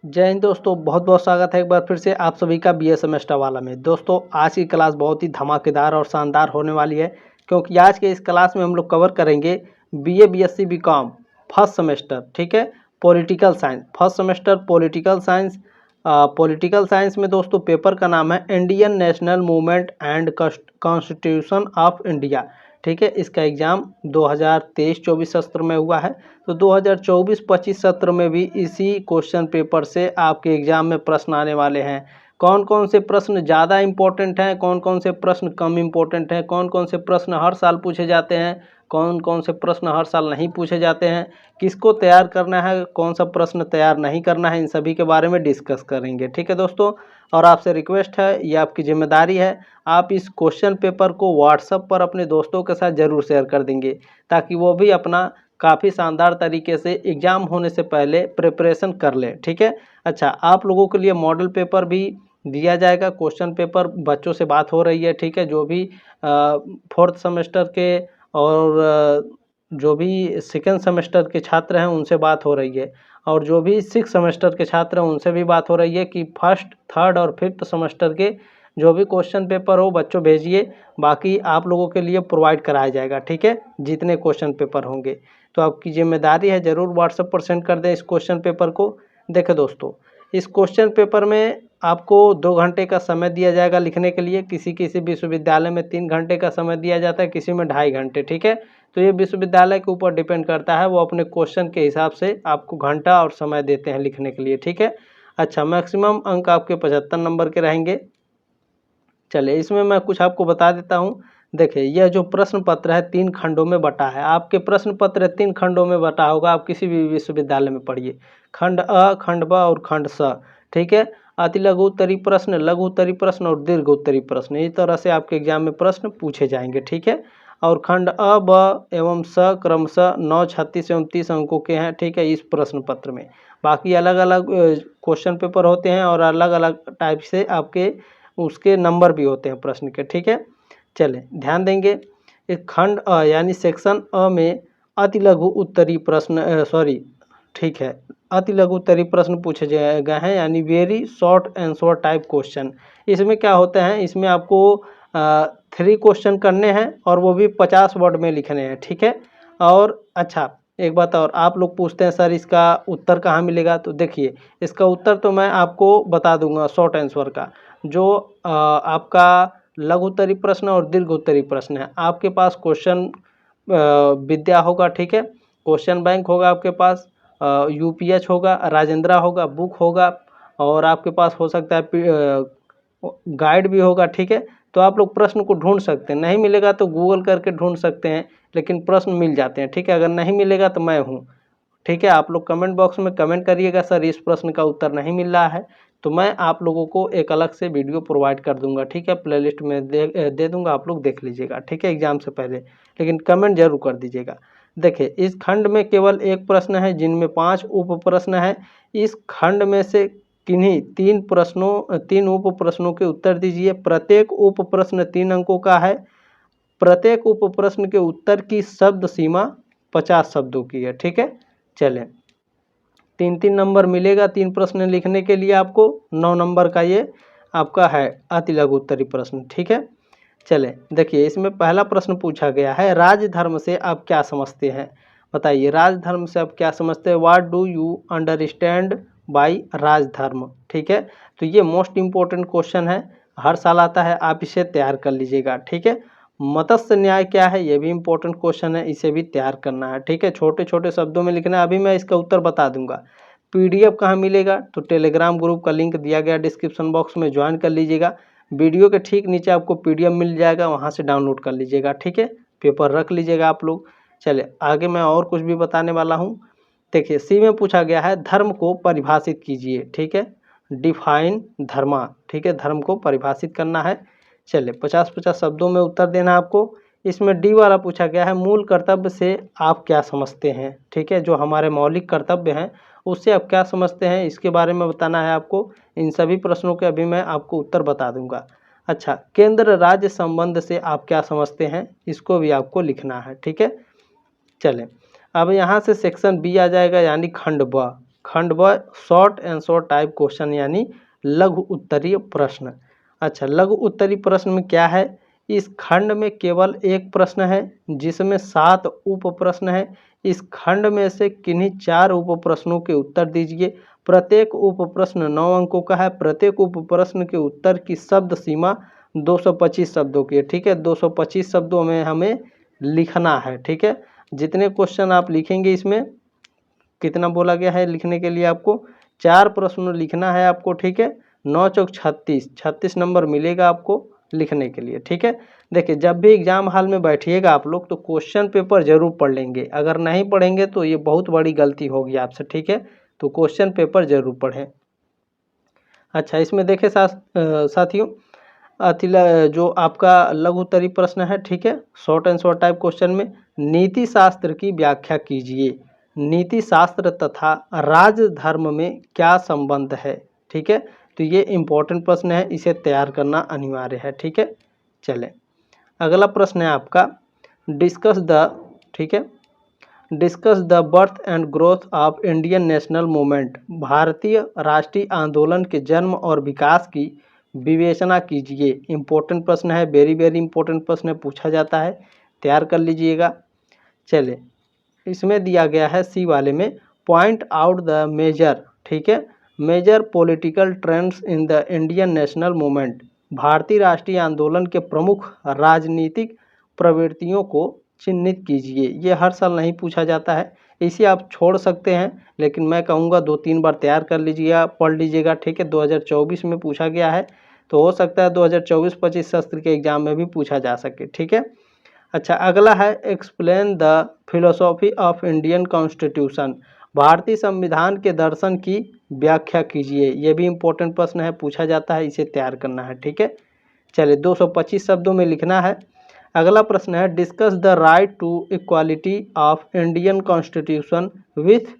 जय हिंद दोस्तों, बहुत बहुत स्वागत है एक बार फिर से आप सभी का बीए सेमेस्टर वाला में। दोस्तों आज की क्लास बहुत ही धमाकेदार और शानदार होने वाली है, क्योंकि आज के इस क्लास में हम लोग कवर करेंगे BA BSc BCom first semester, ठीक है, political science first semester political science. Political science में दोस्तों पेपर का नाम है Indian national movement and constitution of India, ठीक है। इसका एग्ज़ाम 2023-24 सत्र में हुआ है, तो 2024-25 सत्र में भी इसी क्वेश्चन पेपर से आपके एग्ज़ाम में प्रश्न आने वाले हैं। कौन कौन से प्रश्न ज़्यादा इम्पोर्टेंट हैं, कौन कौन से प्रश्न कम इम्पोर्टेंट हैं, कौन कौन से प्रश्न हर साल पूछे जाते हैं, कौन कौन से प्रश्न हर साल नहीं पूछे जाते हैं, किसको तैयार करना है, कौन सा प्रश्न तैयार नहीं करना है, इन सभी के बारे में डिस्कस करेंगे, ठीक है दोस्तों। और आपसे रिक्वेस्ट है, ये आपकी जिम्मेदारी है, आप इस क्वेश्चन पेपर को व्हाट्सएप पर अपने दोस्तों के साथ ज़रूर शेयर कर देंगे, ताकि वो भी अपना काफ़ी शानदार तरीके से एग्ज़ाम होने से पहले प्रिपरेशन कर लें, ठीक है। अच्छा, आप लोगों के लिए मॉडल पेपर भी दिया जाएगा। क्वेश्चन पेपर बच्चों से बात हो रही है, ठीक है, जो भी फोर्थ सेमेस्टर के और जो भी सेकेंड सेमेस्टर के छात्र हैं उनसे बात हो रही है, और जो भी सिक्स सेमेस्टर के छात्र हैं उनसे भी बात हो रही है कि फर्स्ट, थर्ड और फिफ्थ सेमेस्टर के जो भी क्वेश्चन पेपर हो बच्चों भेजिए, बाकी आप लोगों के लिए प्रोवाइड कराया जाएगा, ठीक है, जितने क्वेश्चन पेपर होंगे। तो आपकी जिम्मेदारी है, ज़रूर व्हाट्सएप पर सेंड कर दें इस क्वेश्चन पेपर को। देखें दोस्तों, इस क्वेश्चन पेपर में आपको 2 घंटे का समय दिया जाएगा लिखने के लिए। किसी किसी विश्वविद्यालय में 3 घंटे का समय दिया जाता है, किसी में 2.5 घंटे, ठीक है। तो ये विश्वविद्यालय के ऊपर डिपेंड करता है, वो अपने क्वेश्चन के हिसाब से आपको घंटा और समय देते हैं लिखने के लिए, ठीक है। अच्छा, मैक्सिमम अंक आपके 75 नंबर के रहेंगे। चलिए, इसमें मैं कुछ आपको बता देता हूँ। देखिए, यह जो प्रश्न पत्र है 3 खंडों में बटा है। आपके प्रश्न पत्र 3 खंडों में बटा होगा, आप किसी भी विश्वविद्यालय में पढ़िए, खंड अ, खंड ब और खंड स, ठीक है। अति लघु उत्तरी प्रश्न, लघु उत्तरी प्रश्न और दीर्घ उत्तरी प्रश्न, इस तरह से आपके एग्जाम में प्रश्न पूछे जाएंगे, ठीक है। और खंड अ, ब एवं स क्रमशः 9, 36 एवं 30 अंकों के हैं, ठीक है, इस प्रश्न पत्र में। बाकी अलग अलग क्वेश्चन पेपर होते हैं और अलग अलग टाइप से आपके उसके नंबर भी होते हैं प्रश्न के, ठीक है। चलें, ध्यान देंगे। एक खंड अ यानी सेक्शन अ में अति लघु उत्तरी प्रश्न ठीक है, अति लघु उत्तरी प्रश्न पूछे गए हैं, यानी very short answer type question. इसमें क्या होता है, इसमें आपको 3 क्वेश्चन करने हैं और वो भी 50 वर्ड में लिखने हैं, ठीक है। और अच्छा, एक बात और, आप लोग पूछते हैं सर इसका उत्तर कहाँ मिलेगा, तो देखिए इसका उत्तर तो मैं आपको बता दूंगा शॉर्ट आंसर का। जो आपका लघु उत्तरी प्रश्न और दीर्घ उत्तरी प्रश्न है, आपके पास क्वेश्चन विद्या होगा, ठीक है, क्वेश्चन बैंक होगा आपके पास, यूपीएच होगा, राजेंद्रा होगा, बुक होगा, और आपके पास हो सकता है गाइड भी होगा, ठीक है। तो आप लोग प्रश्न को ढूंढ सकते हैं, नहीं मिलेगा तो गूगल करके ढूंढ सकते हैं, लेकिन प्रश्न मिल जाते हैं, ठीक है। अगर नहीं मिलेगा तो मैं हूँ, ठीक है। आप लोग कमेंट बॉक्स में कमेंट करिएगा सर इस प्रश्न का उत्तर नहीं मिल रहा है, तो मैं आप लोगों को एक अलग से वीडियो प्रोवाइड कर दूंगा, ठीक है, प्लेलिस्ट में दे दूंगा, आप लोग देख लीजिएगा, ठीक है, एग्जाम से पहले। लेकिन कमेंट जरूर कर दीजिएगा। देखिए, इस खंड में केवल एक प्रश्न है, जिनमें 5 उप प्रश्न है। इस खंड में से किन्हीं 3 उप प्रश्नों के उत्तर दीजिए। प्रत्येक उप प्रश्न 3 अंकों का है। प्रत्येक उप प्रश्न के उत्तर की शब्द सीमा 50 शब्दों की है, ठीक है। चलें, 3-3 नंबर मिलेगा 3 प्रश्न लिखने के लिए आपको। 9 नंबर का ये आपका है अति लघु उत्तरी प्रश्न, ठीक है। चलें, देखिए इसमें पहला प्रश्न पूछा गया है, राजधर्म से आप क्या समझते हैं, बताइए राजधर्म से आप क्या समझते हैं। What do you understand by राजधर्म, ठीक है। तो ये मोस्ट इम्पोर्टेंट क्वेश्चन है, हर साल आता है, आप इसे तैयार कर लीजिएगा, ठीक है। मत्स्य न्याय क्या है, ये भी इम्पोर्टेंट क्वेश्चन है, इसे भी तैयार करना है, ठीक है, छोटे छोटे शब्दों में लिखना है। अभी मैं इसका उत्तर बता दूंगा। पीडीएफ कहाँ मिलेगा, तो टेलीग्राम ग्रुप का लिंक दिया गया डिस्क्रिप्शन बॉक्स में, ज्वाइन कर लीजिएगा। वीडियो के ठीक नीचे आपको पीडीएफ मिल जाएगा, वहाँ से डाउनलोड कर लीजिएगा, ठीक है, पेपर रख लीजिएगा आप लोग। चलिए आगे मैं और कुछ भी बताने वाला हूँ। देखिए, सी में पूछा गया है, धर्म को परिभाषित कीजिए, ठीक है, डिफाइन धर्मा, ठीक है, धर्म को परिभाषित करना है। चलिए 50-50 शब्दों में उत्तर देना आपको। इसमें डी वाला पूछा गया है, मूल कर्तव्य से आप क्या समझते हैं, ठीक है, जो हमारे मौलिक कर्तव्य हैं उससे आप क्या समझते हैं, इसके बारे में बताना है आपको। इन सभी प्रश्नों के अभी मैं आपको उत्तर बता दूंगा। अच्छा, केंद्र राज्य संबंध से आप क्या समझते हैं, इसको भी आपको लिखना है, ठीक है। चलें, अब यहाँ से सेक्शन बी आ जाएगा, यानी खंड ब, खंड ब शॉर्ट आंसर टाइप क्वेश्चन यानी लघु उत्तरीय प्रश्न। अच्छा, लघु उत्तरीय प्रश्न में क्या है, इस खंड में केवल एक प्रश्न है जिसमें 7 उप प्रश्न है। इस खंड में से किन्हीं 4 उप प्रश्नों के उत्तर दीजिए। प्रत्येक उप प्रश्न 9 अंकों का है। प्रत्येक उप प्रश्न के उत्तर की शब्द सीमा 225 शब्दों की है। ठीक है, 225 शब्दों में हमें लिखना है। ठीक है, जितने क्वेश्चन आप लिखेंगे, इसमें कितना बोला गया है लिखने के लिए, आपको 4 प्रश्न लिखना है आपको। ठीक है, 9 चौक 36, 36 नंबर मिलेगा आपको लिखने के लिए। ठीक है, देखिए जब भी एग्जाम हॉल में बैठिएगा आप लोग तो क्वेश्चन पेपर जरूर पढ़ लेंगे। अगर नहीं पढ़ेंगे तो ये बहुत बड़ी गलती होगी आपसे। ठीक है, तो क्वेश्चन पेपर जरूर पढ़ें। अच्छा, इसमें देखें साथियों, जो आपका लघु उत्तरीय प्रश्न है, ठीक है, short and short type question में नीति शास्त्र की व्याख्या कीजिए। नीति शास्त्र तथा राजधर्म में क्या संबंध है? ठीक है, तो ये इम्पोर्टेंट प्रश्न है, इसे तैयार करना अनिवार्य है। ठीक है, चलें अगला प्रश्न है आपका, डिस्कस द, ठीक है, discuss the birth and growth of Indian national movement. भारतीय राष्ट्रीय आंदोलन के जन्म और विकास की विवेचना कीजिए। इम्पोर्टेंट प्रश्न है, वेरी वेरी इंपॉर्टेंट प्रश्न है, पूछा जाता है, तैयार कर लीजिएगा। चले, इसमें दिया गया है सी वाले में, पॉइंट आउट द मेजर, ठीक है, major political trends in the Indian national movement. भारतीय राष्ट्रीय आंदोलन के प्रमुख राजनीतिक प्रवृत्तियों को चिन्हित कीजिए। ये हर साल नहीं पूछा जाता है, इसे आप छोड़ सकते हैं, लेकिन मैं कहूँगा 2-3 बार तैयार कर लीजिएगा, पढ़ लीजिएगा। ठीक है, 2024 में पूछा गया है, तो हो सकता है 2024-25 सत्र के एग्जाम में भी पूछा जा सके। ठीक है, अच्छा अगला है, explain the philosophy of Indian constitution. भारतीय संविधान के दर्शन की व्याख्या कीजिए। ये भी इम्पोर्टेंट प्रश्न है, पूछा जाता है, इसे तैयार करना है। ठीक है, चलिए 225 शब्दों में लिखना है। अगला प्रश्न है, discuss the right to equality of Indian constitution with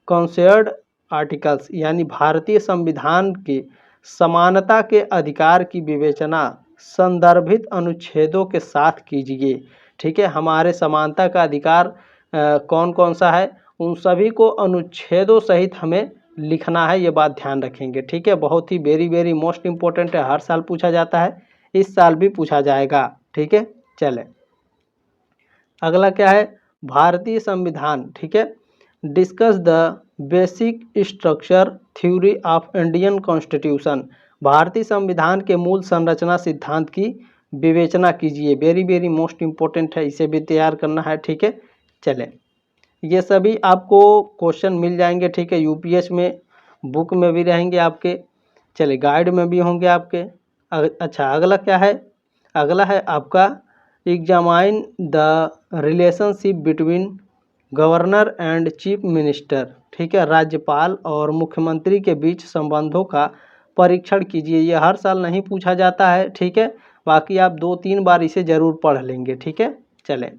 concerned articles, यानी भारतीय संविधान के समानता के अधिकार की विवेचना संदर्भित अनुच्छेदों के साथ कीजिए। ठीक है, हमारे समानता का अधिकार कौन कौन सा है, उन सभी को अनुच्छेदों सहित हमें लिखना है, ये बात ध्यान रखेंगे। ठीक है, बहुत ही वेरी वेरी मोस्ट इम्पोर्टेंट है, हर साल पूछा जाता है, इस साल भी पूछा जाएगा। ठीक है, चले अगला क्या है, भारतीय संविधान। ठीक है, discuss the basic structure theory of Indian constitution. भारतीय संविधान के मूल संरचना सिद्धांत की विवेचना कीजिए। वेरी वेरी मोस्ट इम्पोर्टेंट है, इसे भी तैयार करना है। ठीक है, चलें ये सभी आपको क्वेश्चन मिल जाएंगे। ठीक है, यूपीएस में बुक में भी रहेंगे आपके, चले गाइड में भी होंगे आपके। अच्छा अगला क्या है, अगला है आपका, examine the relationship between governor and chief minister. ठीक है, राज्यपाल और मुख्यमंत्री के बीच संबंधों का परीक्षण कीजिए। ये हर साल नहीं पूछा जाता है। ठीक है, बाकी आप 2-3 बार इसे जरूर पढ़ लेंगे। ठीक है, चलें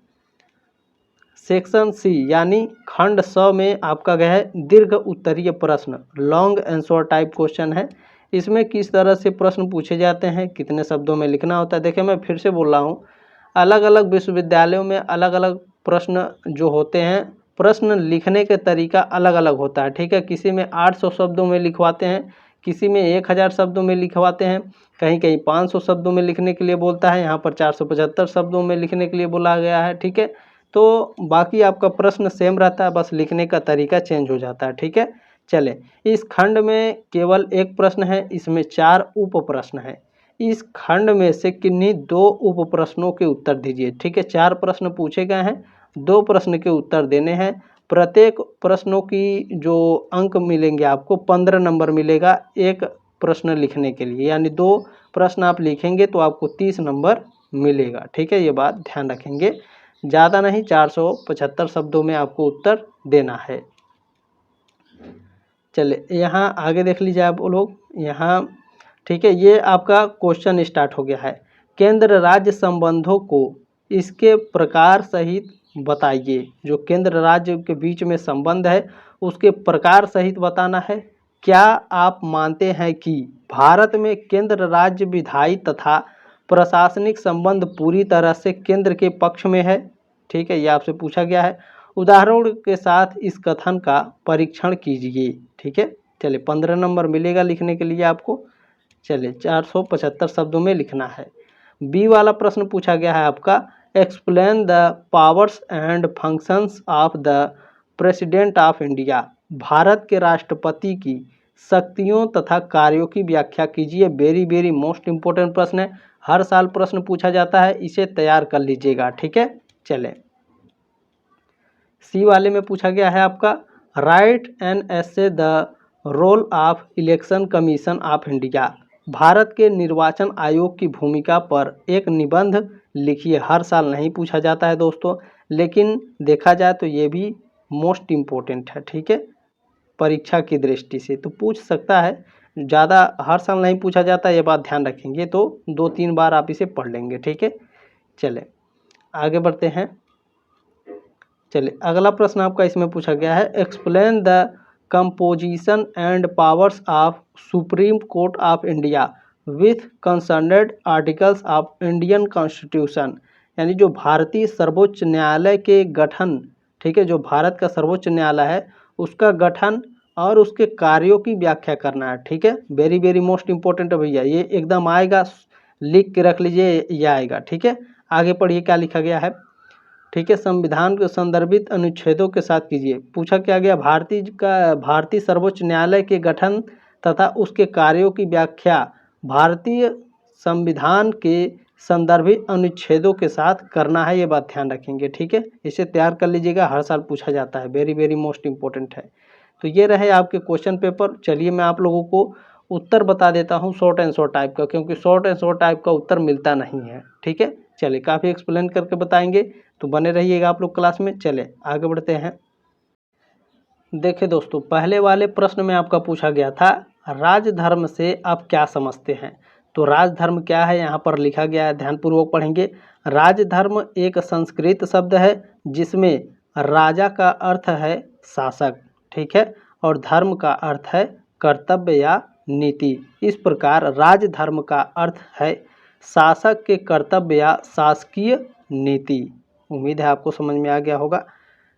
सेक्शन सी यानी खंड 100 में आपका गया है दीर्घ उत्तरीय प्रश्न, लॉन्ग आंसर टाइप क्वेश्चन है। इसमें किस तरह से प्रश्न पूछे जाते हैं, कितने शब्दों में लिखना होता है। देखिए मैं फिर से बोल रहा हूँ, अलग अलग विश्वविद्यालयों में अलग अलग प्रश्न जो होते हैं, प्रश्न लिखने के तरीका अलग अलग होता है। ठीक है, किसी में 800 शब्दों में लिखवाते हैं, किसी में 1000 शब्दों में लिखवाते हैं, कहीं कहीं 500 शब्दों में लिखने के लिए बोलता है, यहाँ पर 475 शब्दों में लिखने के लिए बोला गया है। ठीक है, तो बाकी आपका प्रश्न सेम रहता है, बस लिखने का तरीका चेंज हो जाता है। ठीक है, चलें इस खंड में केवल एक प्रश्न है, इसमें 4 उप प्रश्न है। इस खंड में से किन्हीं 2 उप प्रश्नों के उत्तर दीजिए। ठीक है, 4 प्रश्न पूछे गए हैं, 2 प्रश्न के उत्तर देने हैं। प्रत्येक प्रश्नों की जो अंक मिलेंगे आपको 15 नंबर मिलेगा एक प्रश्न लिखने के लिए, यानी 2 प्रश्न आप लिखेंगे तो आपको 30 नंबर मिलेगा। ठीक है, ये बात ध्यान रखेंगे, ज़्यादा नहीं, 475 शब्दों में आपको उत्तर देना है। चले यहाँ आगे देख लीजिए आप लोग यहाँ। ठीक है, ये आपका क्वेश्चन स्टार्ट हो गया है, केंद्र राज्य संबंधों को इसके प्रकार सहित बताइए। जो केंद्र राज्य के बीच में संबंध है उसके प्रकार सहित बताना है। क्या आप मानते हैं कि भारत में केंद्र राज्य विधायी तथा प्रशासनिक संबंध पूरी तरह से केंद्र के पक्ष में है? ठीक है, ये आपसे पूछा गया है। उदाहरणों के साथ इस कथन का परीक्षण कीजिए। ठीक है, चलिए 15 नंबर मिलेगा लिखने के लिए आपको। चलिए 475 शब्दों में लिखना है। बी वाला प्रश्न पूछा गया है आपका, explain the powers and functions of the president of India. भारत के राष्ट्रपति की शक्तियों तथा कार्यों की व्याख्या कीजिए। वेरी वेरी मोस्ट इंपोर्टेंट प्रश्न है, हर साल प्रश्न पूछा जाता है, इसे तैयार कर लीजिएगा। ठीक है, चले सी वाले में पूछा गया है आपका, write an essay the role of election commission of India. भारत के निर्वाचन आयोग की भूमिका पर एक निबंध लिखिए। हर साल नहीं पूछा जाता है दोस्तों, लेकिन देखा जाए तो ये भी मोस्ट इम्पोर्टेंट है। ठीक है, परीक्षा की दृष्टि से तो पूछ सकता है, ज़्यादा हर साल नहीं पूछा जाता, ये बात ध्यान रखेंगे तो 2-3 बार आप इसे पढ़ लेंगे। ठीक है, चले आगे बढ़ते हैं। चलिए अगला प्रश्न आपका इसमें पूछा गया है, explain the composition and powers of Supreme Court of India with concerned articles of Indian constitution. यानी जो भारतीय सर्वोच्च न्यायालय के गठन, ठीक है, जो भारत का सर्वोच्च न्यायालय है उसका गठन और उसके कार्यों की व्याख्या करना है। ठीक है, वेरी वेरी मोस्ट इंपॉर्टेंट है भैया, ये एकदम आएगा, लिख के रख लीजिए, ये आएगा। ठीक है, आगे पढ़िए क्या लिखा गया है। ठीक है, संविधान को संदर्भित अनुच्छेदों के साथ कीजिए। पूछा क्या गया, भारतीय सर्वोच्च न्यायालय के गठन तथा उसके कार्यों की व्याख्या भारतीय संविधान के संदर्भित अनुच्छेदों के साथ करना है, ये बात ध्यान रखेंगे। ठीक है, इसे तैयार कर लीजिएगा, हर साल पूछा जाता है, वेरी वेरी मोस्ट इंपॉर्टेंट है। तो ये रहे आपके क्वेश्चन पेपर। चलिए मैं आप लोगों को उत्तर बता देता हूँ शॉर्ट एंड शॉर्ट टाइप का, क्योंकि शॉर्ट एंड शॉर्ट टाइप का उत्तर मिलता नहीं है। ठीक है, चलिए काफ़ी एक्सप्लेन करके बताएंगे, तो बने रहिएगा आप लोग क्लास में। चले आगे बढ़ते हैं। देखिए दोस्तों, पहले वाले प्रश्न में आपका पूछा गया था, राजधर्म से आप क्या समझते हैं। तो राजधर्म क्या है यहाँ पर लिखा गया है, ध्यानपूर्वक पढ़ेंगे। राजधर्म एक संस्कृत शब्द है जिसमें राजा का अर्थ है शासक, ठीक है, और धर्म का अर्थ है कर्तव्य या नीति। इस प्रकार राजधर्म का अर्थ है शासक के कर्तव्य या शासकीय नीति। उम्मीद है आपको समझ में आ गया होगा।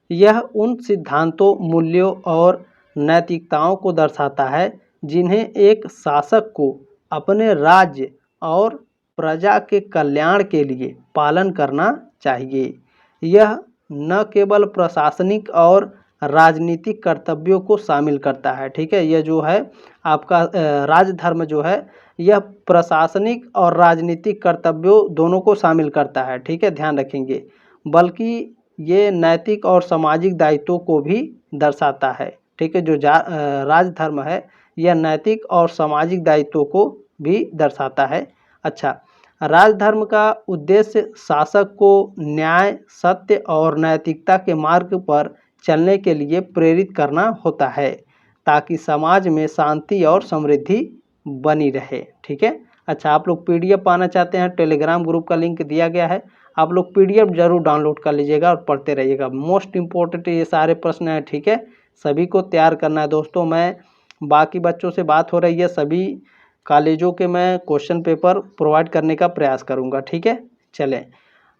यह उन सिद्धांतों, मूल्यों और नैतिकताओं को दर्शाता है जिन्हें एक शासक को अपने राज्य और प्रजा के कल्याण के लिए पालन करना चाहिए। यह न केवल प्रशासनिक और राजनीतिक कर्तव्यों को शामिल करता है। ठीक है, यह जो है आपका राजधर्म जो है यह प्रशासनिक और राजनीतिक कर्तव्यों दोनों को शामिल करता है। ठीक है, ध्यान रखेंगे, बल्कि ये नैतिक और सामाजिक दायित्वों को भी दर्शाता है। ठीक है, जो राजधर्म है यह नैतिक और सामाजिक दायित्वों को भी दर्शाता है। अच्छा, राजधर्म का उद्देश्य शासक को न्याय, सत्य और नैतिकता के मार्ग पर चलने के लिए प्रेरित करना होता है ताकि समाज में शांति और समृद्धि बनी रहे। ठीक है, अच्छा, आप लोग पीडीएफ पाना चाहते हैं, टेलीग्राम ग्रुप का लिंक दिया गया है, आप लोग पीडीएफ जरूर डाउनलोड कर लीजिएगा और पढ़ते रहिएगा। मोस्ट इम्पोर्टेंट ये सारे प्रश्न हैं। ठीक है, सभी को तैयार करना है दोस्तों। मैं बाकी बच्चों से बात हो रही है, सभी कॉलेजों के मैं क्वेश्चन पेपर प्रोवाइड करने का प्रयास करूंगा। ठीक है, चलें।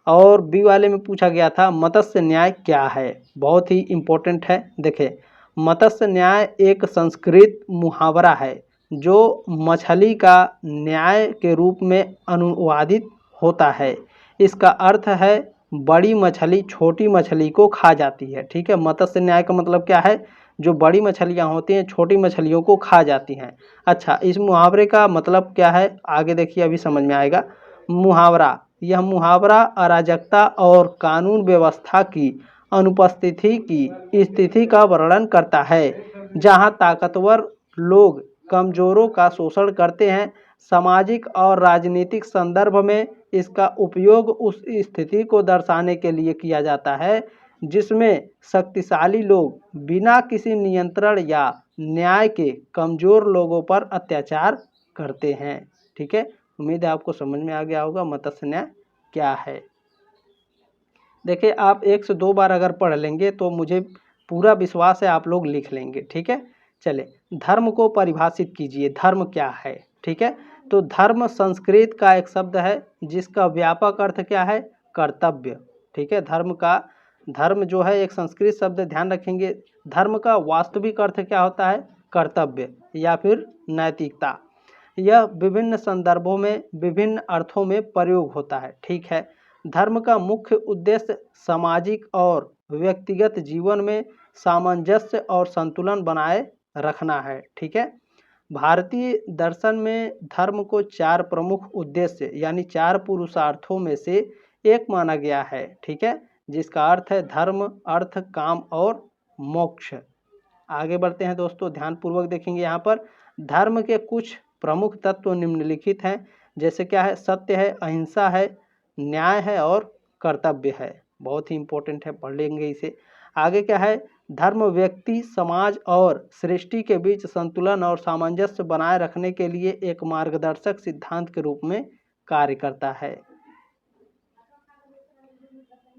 और बी वाले में पूछा गया था मत्स्य न्याय क्या है, बहुत ही इम्पोर्टेंट है। देखें, मत्स्य न्याय एक संस्कृत मुहावरा है जो मछली का न्याय के रूप में अनुवादित होता है। इसका अर्थ है बड़ी मछली छोटी मछली को खा जाती है। ठीक है, मत्स्य न्याय का मतलब क्या है, जो बड़ी मछलियां होती हैं छोटी मछलियों को खा जाती हैं। अच्छा, इस मुहावरे का मतलब क्या है, आगे देखिए अभी समझ में आएगा। मुहावरा, यह मुहावरा अराजकता और कानून व्यवस्था की अनुपस्थिति की स्थिति का वर्णन करता है जहां ताकतवर लोग कमजोरों का शोषण करते हैं। सामाजिक और राजनीतिक संदर्भ में इसका उपयोग उस स्थिति को दर्शाने के लिए किया जाता है जिसमें शक्तिशाली लोग बिना किसी नियंत्रण या न्याय के कमजोर लोगों पर अत्याचार करते हैं। ठीक है, उम्मीद है आपको समझ में आ गया होगा मत्स्य न्याय क्या है। देखिए, आप 1 से 2 बार अगर पढ़ लेंगे तो मुझे पूरा विश्वास है आप लोग लिख लेंगे। ठीक है, चले, धर्म को परिभाषित कीजिए, धर्म क्या है। ठीक है, तो धर्म संस्कृत का एक शब्द है जिसका व्यापक अर्थ क्या है, कर्तव्य। ठीक है, धर्म का धर्म जो है एक संस्कृत शब्द, ध्यान रखेंगे। धर्म का वास्तविक अर्थ क्या होता है? कर्तव्य या फिर नैतिकता। यह विभिन्न संदर्भों में विभिन्न अर्थों में प्रयोग होता है, ठीक है। धर्म का मुख्य उद्देश्य सामाजिक और व्यक्तिगत जीवन में सामंजस्य और संतुलन बनाए रखना है, ठीक है। भारतीय दर्शन में धर्म को 4 प्रमुख उद्देश्य यानी 4 पुरुषार्थों में से एक माना गया है, ठीक है, जिसका अर्थ है धर्म, अर्थ, काम और मोक्ष। आगे बढ़ते हैं दोस्तों, ध्यानपूर्वक देखेंगे। यहाँ पर धर्म के कुछ प्रमुख तत्व निम्नलिखित हैं, जैसे क्या है? सत्य है, अहिंसा है, न्याय है और कर्तव्य है। बहुत ही इंपॉर्टेंट है, पढ़ लेंगे इसे। आगे क्या है? धर्म व्यक्ति, समाज और सृष्टि के बीच संतुलन और सामंजस्य बनाए रखने के लिए एक मार्गदर्शक सिद्धांत के रूप में कार्य करता है।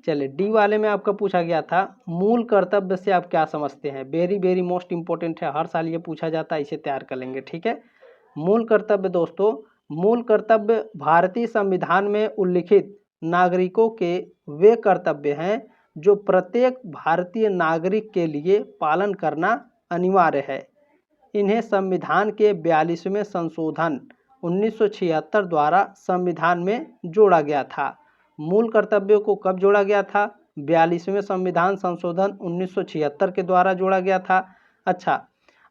चलिए, डी वाले में आपका पूछा गया था मूल कर्तव्य से आप क्या समझते हैं? वेरी वेरी मोस्ट इंपॉर्टेंट है, हर साल ये पूछा जाता है, इसे तैयार कर लेंगे, ठीक है। मूल कर्तव्य दोस्तों, मूल कर्तव्य भारतीय संविधान में उल्लिखित नागरिकों के वे कर्तव्य हैं जो प्रत्येक भारतीय नागरिक के लिए पालन करना अनिवार्य है। इन्हें संविधान के 42वें संशोधन 1976 द्वारा संविधान में जोड़ा गया था। मूल कर्तव्यों को कब जोड़ा गया था? 42वें संविधान संशोधन 1976 के द्वारा जोड़ा गया था। अच्छा,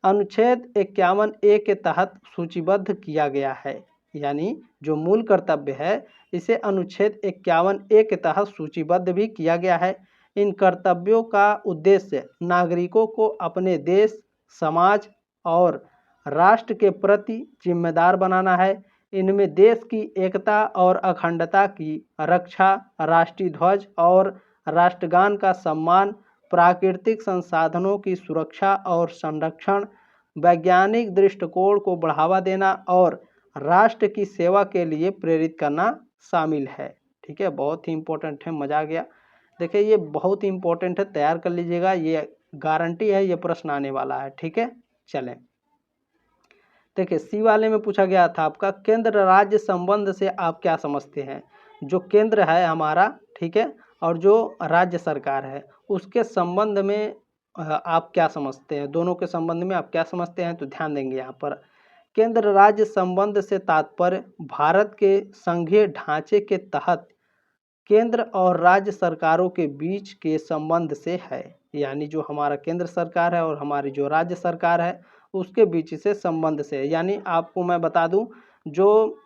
अनुच्छेद 51A के तहत सूचीबद्ध किया गया है, यानी जो मूल कर्तव्य है इसे अनुच्छेद 51A के तहत सूचीबद्ध भी किया गया है। इन कर्तव्यों का उद्देश्य नागरिकों को अपने देश, समाज और राष्ट्र के प्रति जिम्मेदार बनाना है। इनमें देश की एकता और अखंडता की रक्षा, राष्ट्रीय ध्वज और राष्ट्रगान का सम्मान, प्राकृतिक संसाधनों की सुरक्षा और संरक्षण, वैज्ञानिक दृष्टिकोण को बढ़ावा देना और राष्ट्र की सेवा के लिए प्रेरित करना शामिल है, ठीक है। बहुत ही इंपॉर्टेंट है, मजा आ गया। देखिए, ये बहुत ही इंपॉर्टेंट है, तैयार कर लीजिएगा, ये गारंटी है, ये प्रश्न आने वाला है, ठीक है। चलें, देखिए सी वाले में पूछा गया था आपका केंद्र राज्य संबंध से आप क्या समझते हैं? जो केंद्र है हमारा, ठीक है, और जो राज्य सरकार है उसके संबंध में आप क्या समझते हैं? दोनों के संबंध में आप क्या समझते हैं? तो ध्यान देंगे यहाँ पर। केंद्र राज्य संबंध से तात्पर्य भारत के संघीय ढांचे के तहत केंद्र और राज्य सरकारों के बीच के संबंध से है, यानी जो हमारा केंद्र सरकार है और हमारी जो राज्य सरकार है उसके बीच से संबंध से। यानी आपको मैं बता दूं, जो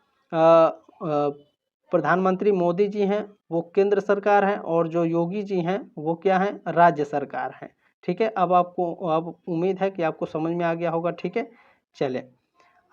प्रधानमंत्री मोदी जी हैं वो केंद्र सरकार है और जो योगी जी हैं वो क्या हैं? राज्य सरकार हैं, ठीक है। अब उम्मीद है कि आपको समझ में आ गया होगा, ठीक है। चले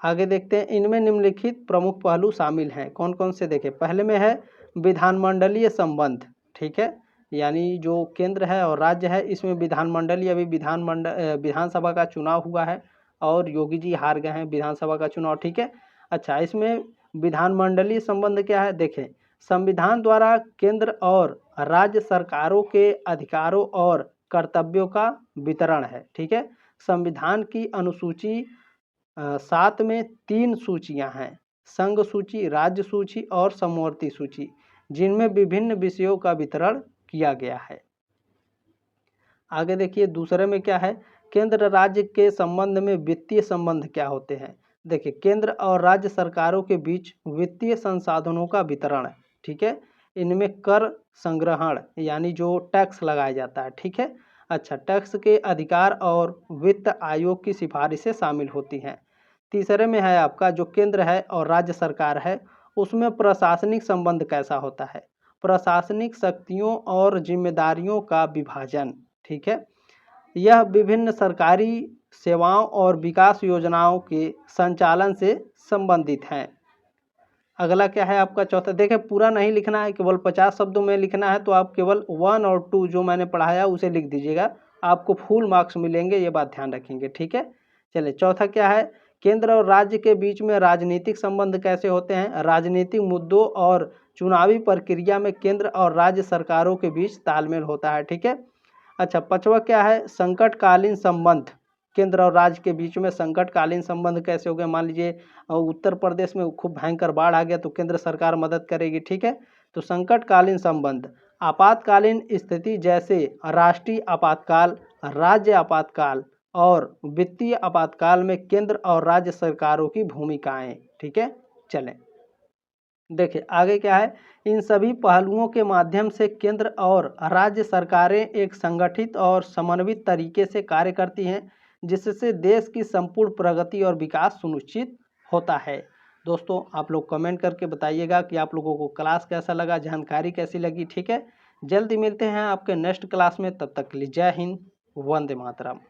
आगे देखते हैं। इनमें निम्नलिखित प्रमुख पहलू शामिल हैं, कौन कौन से? देखें, पहले में है विधानमंडलीय संबंध, ठीक है, यानी जो केंद्र है और राज्य है इसमें विधानमंडलीय, अभी विधानसभा का चुनाव हुआ है और योगी जी हार गए हैं विधानसभा का चुनाव, ठीक है। अच्छा, इसमें विधानमंडलीय संबंध क्या है? देखें, संविधान द्वारा केंद्र और राज्य सरकारों के अधिकारों और कर्तव्यों का वितरण है, ठीक है। संविधान की अनुसूची 7 में 3 सूचियां हैं, संघ सूची, राज्य सूची और समवर्ती सूची, जिनमें विभिन्न विषयों का वितरण किया गया है। आगे देखिए, दूसरे में क्या है? केंद्र राज्य के संबंध में वित्तीय संबंध क्या होते हैं? देखिए, केंद्र और राज्य सरकारों के बीच वित्तीय संसाधनों का वितरण है, ठीक है। इनमें कर संग्रहण यानी जो टैक्स लगाया जाता है, ठीक है। अच्छा, टैक्स के अधिकार और वित्त आयोग की सिफारिशें शामिल होती हैं। तीसरे में है आपका जो केंद्र है और राज्य सरकार है उसमें प्रशासनिक संबंध कैसा होता है? प्रशासनिक शक्तियों और जिम्मेदारियों का विभाजन, ठीक है। यह विभिन्न सरकारी सेवाओं और विकास योजनाओं के संचालन से संबंधित हैं। अगला क्या है आपका चौथा? देखें, पूरा नहीं लिखना है, केवल 50 शब्दों में लिखना है, तो आप केवल 1 और 2 जो मैंने पढ़ाया उसे लिख दीजिएगा, आपको फुल मार्क्स मिलेंगे, ये बात ध्यान रखेंगे, ठीक है। चलिए, चौथा क्या है? केंद्र और राज्य के बीच में राजनीतिक संबंध कैसे होते हैं? राजनीतिक मुद्दों और चुनावी प्रक्रिया में केंद्र और राज्य सरकारों के बीच तालमेल होता है, ठीक है। अच्छा, पांचवा क्या है? संकटकालीन संबंध, केंद्र और राज्य के बीच में संकटकालीन संबंध कैसे हो गए? मान लीजिए उत्तर प्रदेश में खूब भयंकर बाढ़ आ गया तो केंद्र सरकार मदद करेगी, ठीक है। तो संकटकालीन संबंध आपातकालीन स्थिति जैसे राष्ट्रीय आपातकाल, राज्य आपातकाल और वित्तीय आपातकाल में केंद्र और राज्य सरकारों की भूमिकाएं। ठीक है, चलें देखिए आगे क्या है। इन सभी पहलुओं के माध्यम से केंद्र और राज्य सरकारें एक संगठित और समन्वित तरीके से कार्य करती हैं, जिससे देश की संपूर्ण प्रगति और विकास सुनिश्चित होता है। दोस्तों आप लोग कमेंट करके बताइएगा कि आप लोगों को क्लास कैसा लगा, जानकारी कैसी लगी। ठीक है, जल्दी मिलते हैं आपके नेक्स्ट क्लास में, तब तक के लिए जय हिंद, वंदे मातरम।